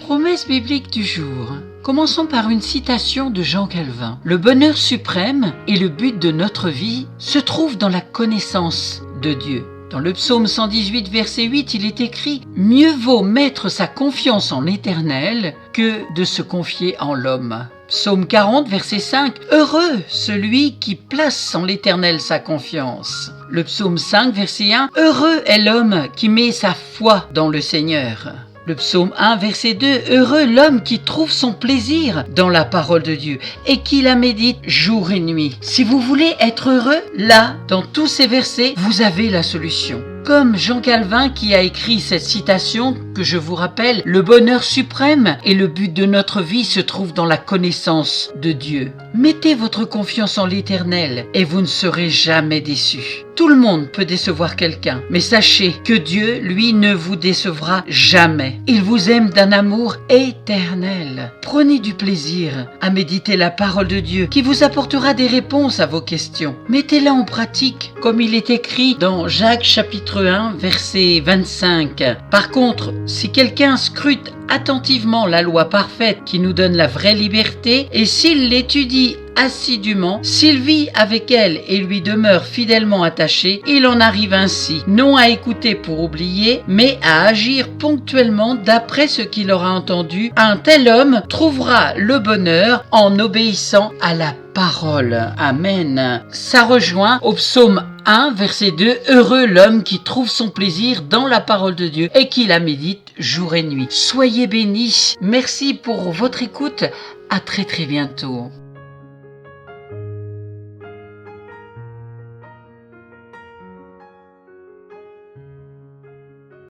Promesse biblique du jour. Commençons par une citation de Jean Calvin. Le bonheur suprême et le but de notre vie se trouvent dans la connaissance de Dieu. Dans le psaume 118, verset 8, il est écrit « Mieux vaut mettre sa confiance en l'Éternel que de se confier en l'homme ». Psaume 40, verset 5 « Heureux celui qui place en l'Éternel sa confiance ». Le psaume 5, verset 1 « Heureux est l'homme qui met sa foi dans le Seigneur ». Le psaume 1, verset 2 « Heureux l'homme qui trouve son plaisir dans la parole de Dieu et qui la médite jour et nuit ». Si vous voulez être heureux, là, dans tous ces versets, vous avez la solution. Comme Jean Calvin qui a écrit cette citation que je vous rappelle, le bonheur suprême et le but de notre vie se trouvent dans la connaissance de Dieu. Mettez votre confiance en l'Éternel et vous ne serez jamais déçus. Tout le monde peut décevoir quelqu'un, mais sachez que Dieu, lui, ne vous décevra jamais. Il vous aime d'un amour éternel. Prenez du plaisir à méditer la parole de Dieu qui vous apportera des réponses à vos questions. Mettez-la en pratique, comme il est écrit dans Jacques chapitre 1, verset 25. Par contre, si quelqu'un scrute attentivement la loi parfaite qui nous donne la vraie liberté, et s'il l'étudie assidûment, s'il vit avec elle et lui demeure fidèlement attaché, il en arrive ainsi, non à écouter pour oublier, mais à agir ponctuellement d'après ce qu'il aura entendu. Un tel homme trouvera le bonheur en obéissant à la parole. Amen. Ça rejoint au psaume 1, verset 2, « Heureux l'homme qui trouve son plaisir dans la parole de Dieu et qui la médite jour et nuit ». Soyez bénis. Merci pour votre écoute. À très bientôt.